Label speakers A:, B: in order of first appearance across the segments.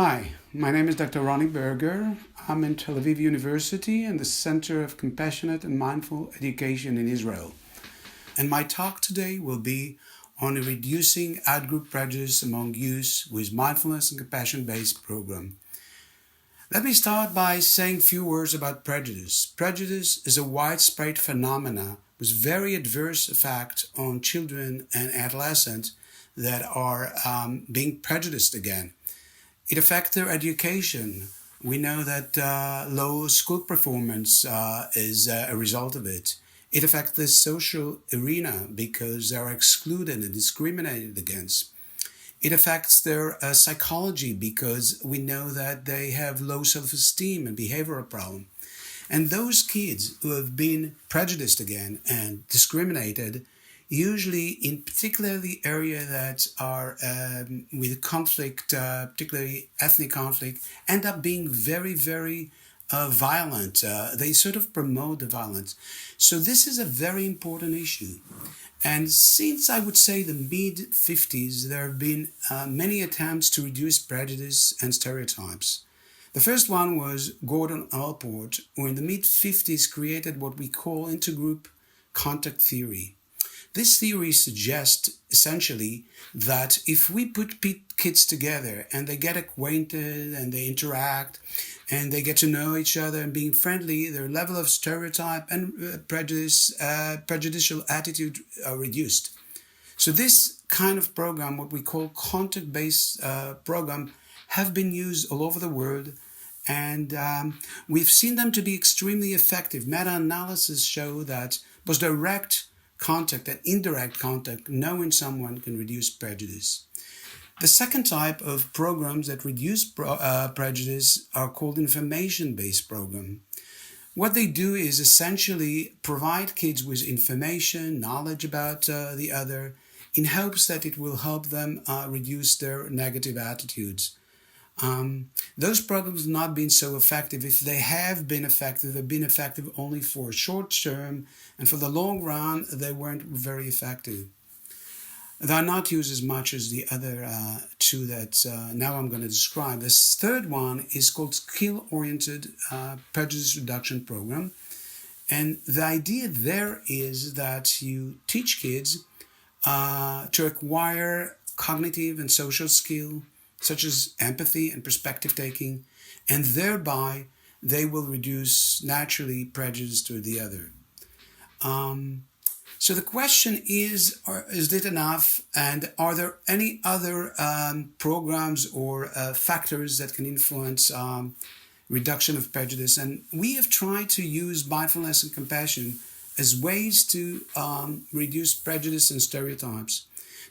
A: Hi, my name is Dr. Rony Berger. I'm in Tel Aviv University and the Center of Compassionate and Mindful Education in Israel. And my talk today will be on reducing outgroup prejudice among youth with mindfulness and compassion-based program. Let me start by saying a few words about prejudice. Prejudice is a widespread phenomenon with very adverse effect on children and adolescents that are being prejudiced again. It affects their education. We know that low school performance is a result of it. It affects the social arena because they are excluded and discriminated against. It affects their psychology because we know that they have low self-esteem and behavioral problems. And those kids who have been prejudiced again and discriminated, usually in particularly areas that are with conflict, particularly ethnic conflict, end up being very, very violent. They sort of promote the violence. So this is a very important issue. And since I would say the mid-50s, there have been many attempts to reduce prejudice and stereotypes. The first one was Gordon Allport, who in the mid-50s created what we call intergroup contact theory. This theory suggests essentially that if we put kids together and they get acquainted and they interact and they get to know each other and being friendly, their level of stereotype and prejudicial attitude are reduced. So this kind of program, what we call contact-based program, have been used all over the world, and we've seen them to be extremely effective. Meta-analysis show that both direct contact and indirect contact, knowing someone, can reduce prejudice. The second type of programs that reduce prejudice are called information-based programs. What they do is essentially provide kids with information, knowledge about the other, in hopes that it will help them reduce their negative attitudes. Those programs have not been so effective. If they have been effective, they've been effective only for short term, and for the long run, they weren't very effective. They're not used as much as the other two that now I'm going to describe. This third one is called skill-oriented prejudice reduction program. And the idea there is that you teach kids to acquire cognitive and social skill, such as empathy and perspective taking, and thereby they will reduce naturally prejudice to the other. So the question is it enough, and are there any other programs or factors that can influence reduction of prejudice? And we have tried to use mindfulness and compassion as ways to reduce prejudice and stereotypes.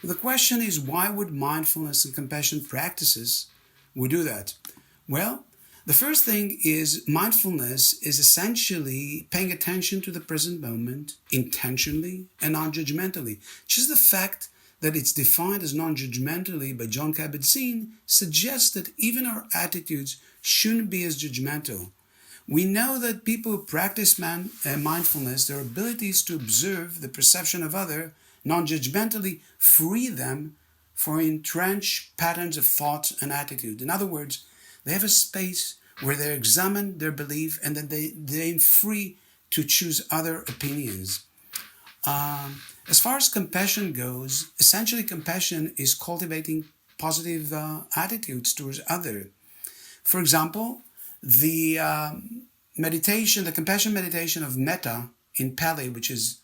A: The question is, why would mindfulness and compassion practices would do that? Well, the first thing is mindfulness is essentially paying attention to the present moment intentionally and non-judgmentally. Just the fact that it's defined as non-judgmentally by Jon Kabat-Zinn suggests that even our attitudes shouldn't be as judgmental. We know that people who practice mindfulness, their abilities to observe the perception of others non-judgmentally free them from entrenched patterns of thought and attitude. In other words, they have a space where they examine their belief and that they're free to choose other opinions. As far as compassion goes, essentially compassion is cultivating positive attitudes towards others. For example, the compassion meditation of metta in Pali, which is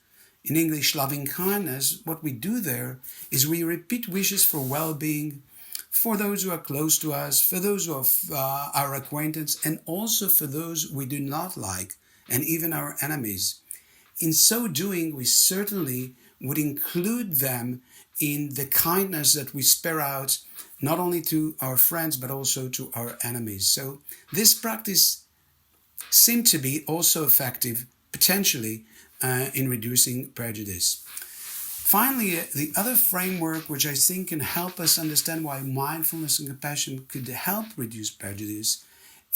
A: in English, loving kindness, what we do there is we repeat wishes for well-being for those who are close to us, for those who are our acquaintance, and also for those we do not like, and even our enemies. In so doing, we certainly would include them in the kindness that we spare out, not only to our friends, but also to our enemies. So this practice seemed to be also effective, potentially, in reducing prejudice. Finally, the other framework which I think can help us understand why mindfulness and compassion could help reduce prejudice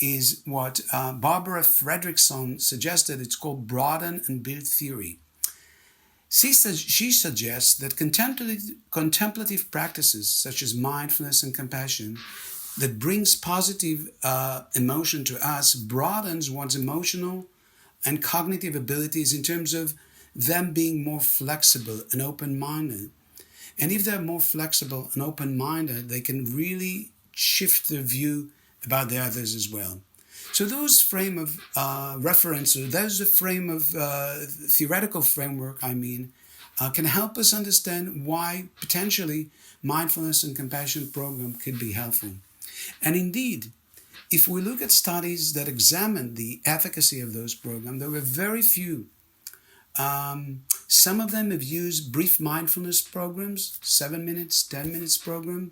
A: is what Barbara Fredrickson suggested. It's called broaden and build theory. She suggests that contemplative practices such as mindfulness and compassion that brings positive emotion to us broadens one's emotional and cognitive abilities in terms of them being more flexible and open-minded. And if they're more flexible and open-minded, they can really shift their view about the others as well. So those frame of reference, or those frame of theoretical framework, can help us understand why potentially mindfulness and compassion program could be helpful. And indeed, if we look at studies that examine the efficacy of those programs, there were very few. Some of them have used brief mindfulness programs, 7 minutes, 10 minutes program,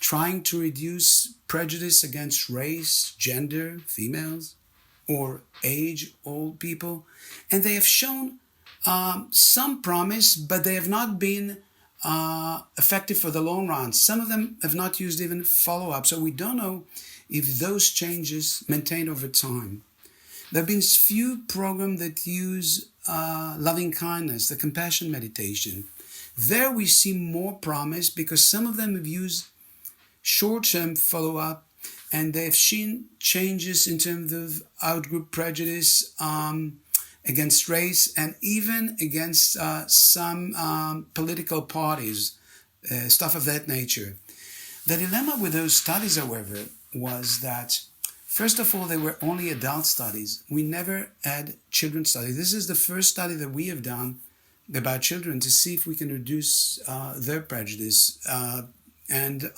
A: trying to reduce prejudice against race, gender, females, or age, old people. And they have shown some promise, but they have not been effective for the long run. Some of them have not used even follow-up, so we don't know if those changes maintain over time. There have been few programs that use loving kindness, the compassion meditation. There we see more promise because some of them have used short-term follow-up and they've seen changes in terms of outgroup prejudice against race and even against some political parties, stuff of that nature. The dilemma with those studies, however, was that first of all, they were only adult studies. We never had children studies. This is the first study that we have done about children to see if we can reduce their prejudice. And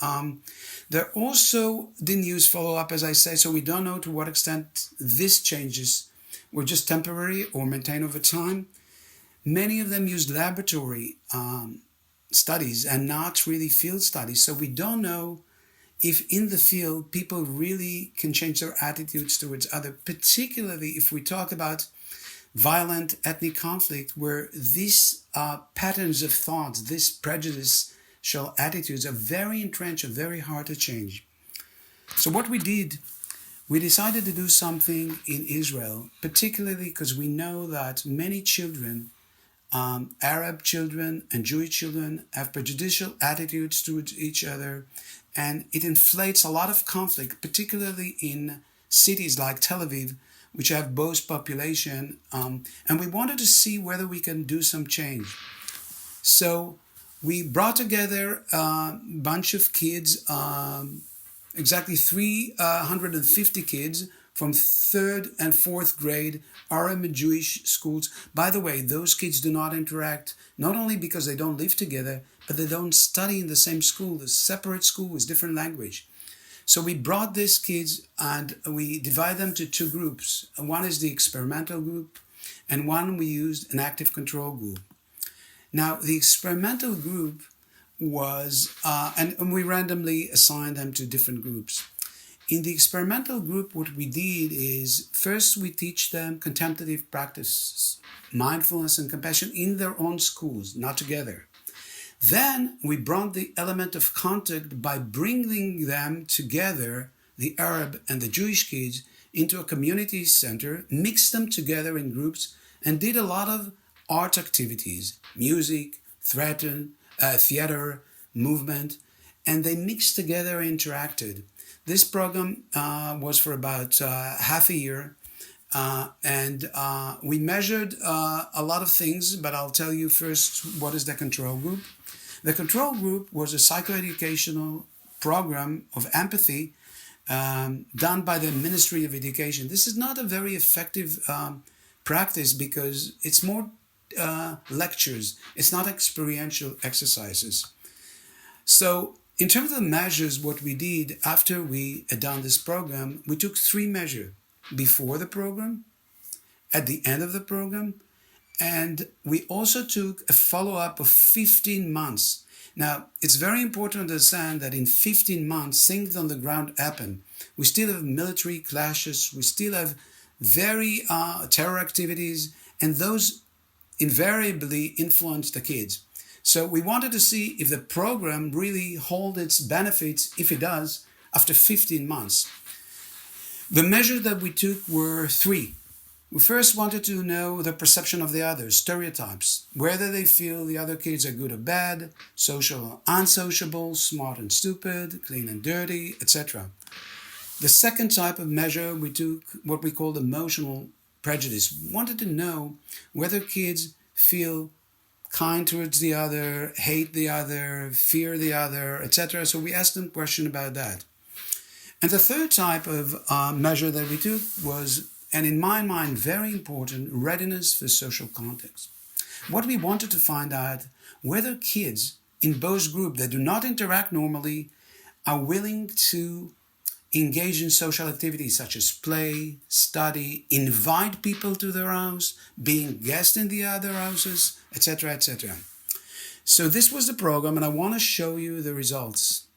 A: they also didn't use follow-up, as I say, so we don't know to what extent these changes were just temporary or maintained over time. Many of them used laboratory studies and not really field studies, so we don't know if in the field people really can change their attitudes towards others, particularly if we talk about violent ethnic conflict where these patterns of thought, this prejudicial attitudes are very entrenched and very hard to change. So what we did, we decided to do something in Israel, particularly because we know that many children, Arab children and Jewish children, have prejudicial attitudes towards each other, and it inflates a lot of conflict, particularly in cities like Tel Aviv, which have both population, and we wanted to see whether we can do some change. So we brought together a bunch of kids, exactly 350 kids from 3rd and 4th grade Arab and Jewish schools. By the way, those kids do not interact, not only because they don't live together, but they don't study in the same school, a separate school with different language. So we brought these kids and we divide them to two groups. One is the experimental group and one we used an active control group. Now, the experimental group was, and we randomly assigned them to different groups. In the experimental group, what we did is first we teach them contemplative practices, mindfulness and compassion in their own schools, not together. Then we brought the element of contact by bringing them together, the Arab and the Jewish kids, into a community center, mixed them together in groups, and did a lot of art activities, music, theater, movement, and they mixed together and interacted. This program was for about half a year, and we measured a lot of things, but I'll tell you first what is the control group. The control group was a psychoeducational program of empathy done by the Ministry of Education. This is not a very effective practice because it's more lectures. It's not experiential exercises. So in terms of the measures, what we did after we had done this program, we took 3 measures: before the program, at the end of the program, and we also took a follow-up of 15 months. Now, it's very important to understand that in 15 months, things on the ground happen. We still have military clashes, we still have very terror activities, and those invariably influence the kids. So we wanted to see if the program really holds its benefits, if it does, after 15 months. The measures that we took were 3. We first wanted to know the perception of the others, stereotypes, whether they feel the other kids are good or bad, social or unsociable, smart and stupid, clean and dirty, etc. The second type of measure, we took what we called emotional prejudice. We wanted to know whether kids feel kind towards the other, hate the other, fear the other, etc. So we asked them a question about that. And the third type of measure that we took was, and in my mind very important, readiness for social context. What we wanted to find out whether kids in both groups that do not interact normally are willing to engage in social activities such as play, study, invite people to their house, being guests in the other houses, etc., etc. So this was the program, and I want to show you the results.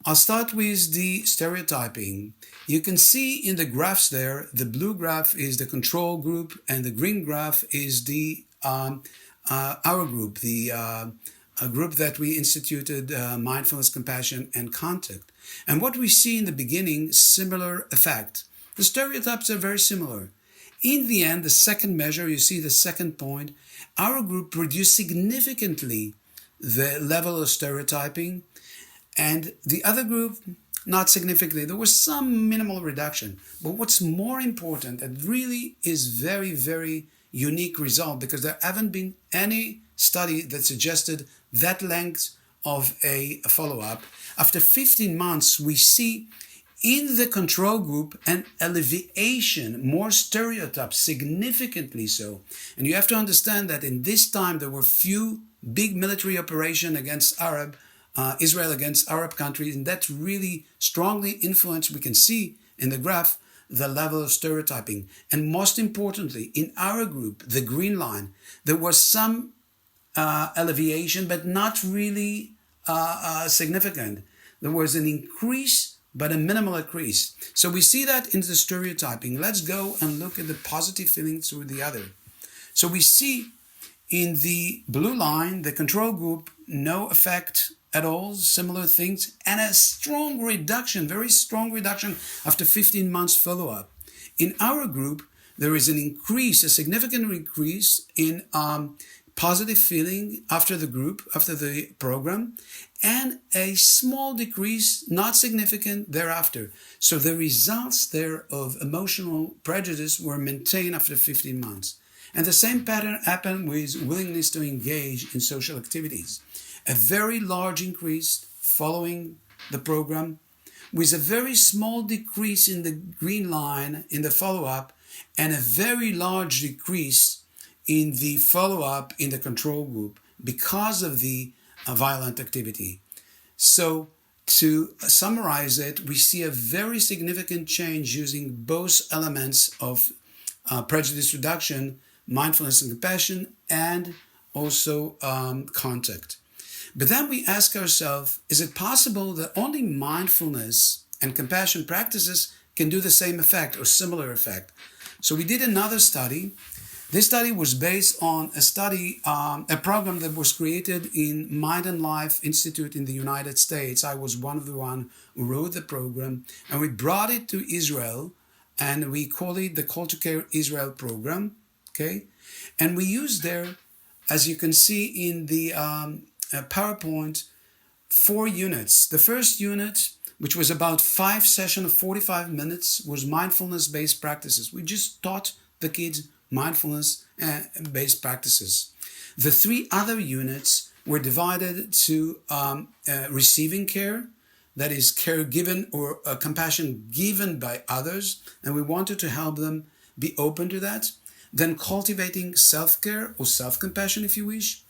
A: I'll start with the stereotyping. You can see in the graphs there, the blue graph is the control group and the green graph is the our group, a group that we instituted, mindfulness, compassion, and contact. And what we see in the beginning, similar effect. The stereotypes are very similar. In the end, the second measure, you see the second point, our group reduced significantly the level of stereotyping, and the other group, not significantly. There was some minimal reduction. But what's more important, and really is very, very unique result, because there haven't been any study that suggested that length of a follow-up. After 15 months, we see in the control group an alleviation, more stereotypes, significantly so. And you have to understand that in this time there were few big military operations against Israel against Arab countries, and that really strongly influenced, we can see in the graph, the level of stereotyping. And most importantly, in our group, the green line, there was some alleviation, but not really significant. There was an increase, but a minimal increase. So we see that in the stereotyping. Let's go and look at the positive feelings through the other. So we see in the blue line, the control group, no effect at all, similar things, and a strong reduction, very strong reduction after 15 months follow-up. In our group, there is an increase, a significant increase in positive feeling after the program, and a small decrease, not significant, thereafter. So the results there of emotional prejudice were maintained after 15 months. And the same pattern happened with willingness to engage in social activities. A very large increase following the program, with a very small decrease in the green line in the follow-up, and a very large decrease in the follow-up in the control group because of the violent activity. So to summarize it, we see a very significant change using both elements of prejudice reduction, mindfulness and compassion, and also contact. But then we ask ourselves, is it possible that only mindfulness and compassion practices can do the same effect or similar effect? So we did another study. This study was based on a program that was created in Mind and Life Institute in the United States. I was one of the ones who wrote the program, and we brought it to Israel, and we call it the Call to Care Israel program. Okay, and we used there, as you can see in the PowerPoint, 4 units. The first unit, which was about 5 sessions of 45 minutes, was mindfulness-based practices. We just taught the kids mindfulness-based practices. The 3 other units were divided to receiving care, that is care given or compassion given by others, and we wanted to help them be open to that. Then cultivating self-care or self-compassion, if you wish,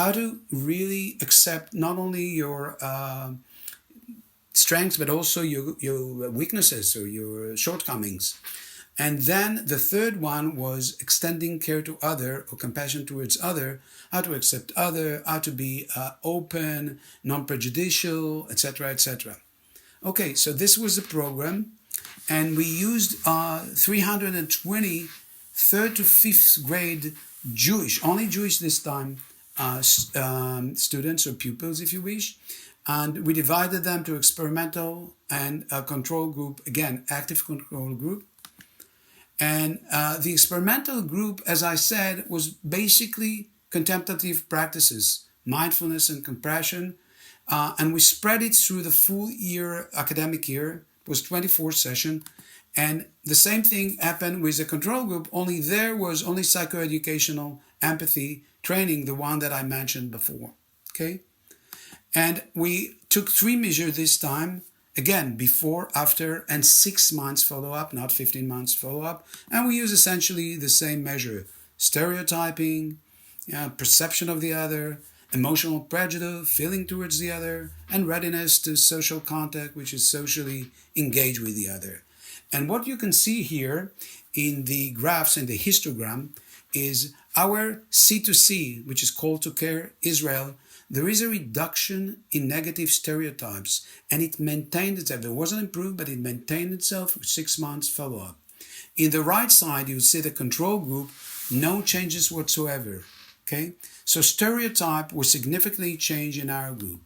A: how to really accept not only your strengths, but also your weaknesses or your shortcomings. And then the third one was extending care to other or compassion towards other, how to accept other, how to be open, non-prejudicial, etc., etc. Okay, so this was the program, and we used 320 third to fifth grade Jewish, only Jewish this time, students or pupils, if you wish, and we divided them to experimental and a control group, again, active control group. And the experimental group, as I said, was basically contemplative practices, mindfulness and compassion. And we spread it through the full year, academic year. It was 24 session. And the same thing happened with the control group, only there was only psychoeducational empathy training, the one that I mentioned before. Okay? And we took 3 measures this time. Again, before, after, and 6 months follow-up, not 15 months follow-up. And we use essentially the same measure. Stereotyping, perception of the other, emotional prejudice, feeling towards the other, and readiness to social contact, which is socially engaged with the other. And what you can see here in the graphs and the histogram is our C2C, which is Call to Care Israel. There is a reduction in negative stereotypes, and it maintained itself. It wasn't improved, but it maintained itself with 6 months follow-up. In the right side, you see the control group, no changes whatsoever. Okay, so stereotype was significantly changed in our group.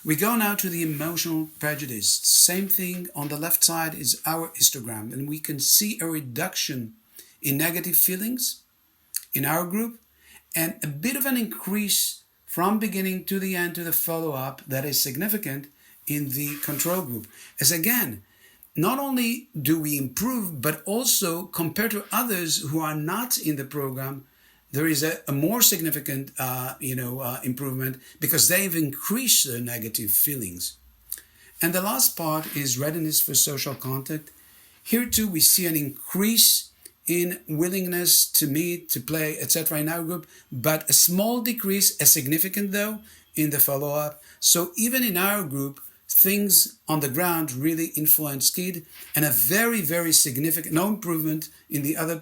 A: We go now to the emotional prejudice. Same thing on the left side is our histogram, and we can see a reduction in negative feelings in our group, and a bit of an increase from beginning to the end to the follow-up that is significant in the control group. As again, not only do we improve, but also compared to others who are not in the program, there is a more significant improvement because they've increased their negative feelings. And the last part is readiness for social contact. Here too we see an increase in willingness to meet, to play, etc. in our group, but a small decrease, a significant though, in the follow-up. So even in our group, things on the ground really influence kids, and a very, very significant, no improvement in the other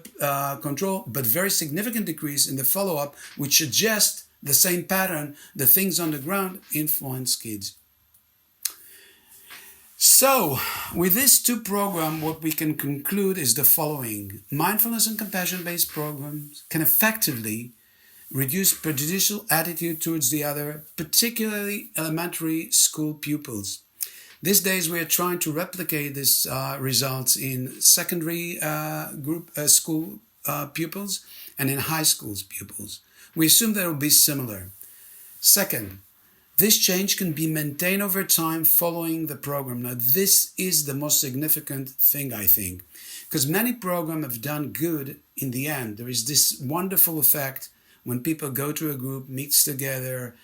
A: control, but very significant decrease in the follow-up, which suggests the same pattern, the things on the ground influence kids. So, with these 2 programs, what we can conclude is the following. Mindfulness and compassion-based programs can effectively reduce prejudicial attitude towards the other, particularly elementary school pupils. These days, we are trying to replicate these results in secondary school pupils and in high school pupils. We assume that it will be similar. Second, this change can be maintained over time following the program. Now, this is the most significant thing, I think, because many programs have done good in the end. There is this wonderful effect when people go to a group, mix together,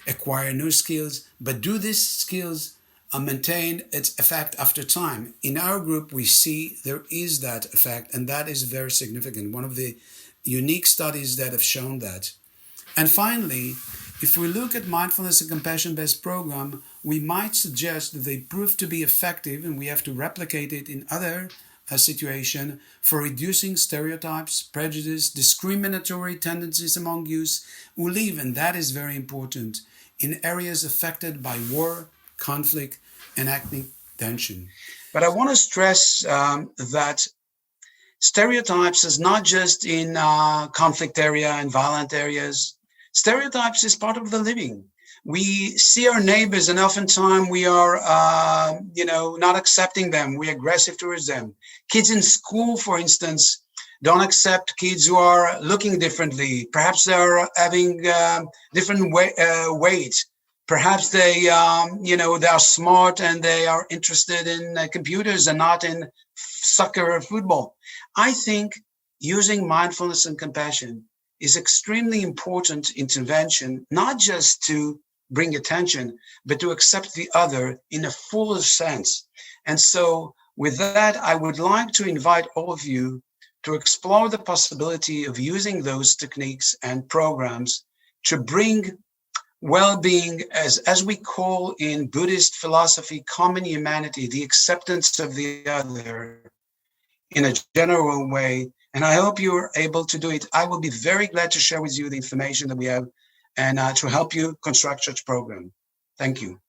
A: acquire new skills, but do these skills maintain its effect after time? In our group, we see there is that effect, and that is very significant. One of the unique studies that have shown that. And finally, if we look at mindfulness and compassion-based program, we might suggest that they prove to be effective, and we have to replicate it in other situations for reducing stereotypes, prejudice, discriminatory tendencies among youth who live, and that is very important, in areas affected by war, conflict, and ethnic tension. But I want to stress that stereotypes is not just in conflict area and violent areas. Stereotypes is part of the living. We see our neighbors, and oftentimes we are, not accepting them. We're aggressive towards them. Kids in school, for instance, don't accept kids who are looking differently. Perhaps they're having different weight. Perhaps they are smart and they are interested in computers and not in soccer or football. I think using mindfulness and compassion is extremely important intervention, not just to bring attention, but to accept the other in a fuller sense. And so with that, I would like to invite all of you to explore the possibility of using those techniques and programs to bring well-being, as we call in Buddhist philosophy, common humanity, the acceptance of the other in a general way. And I hope you're able to do it. I will be very glad to share with you the information that we have and to help you construct such program. Thank you.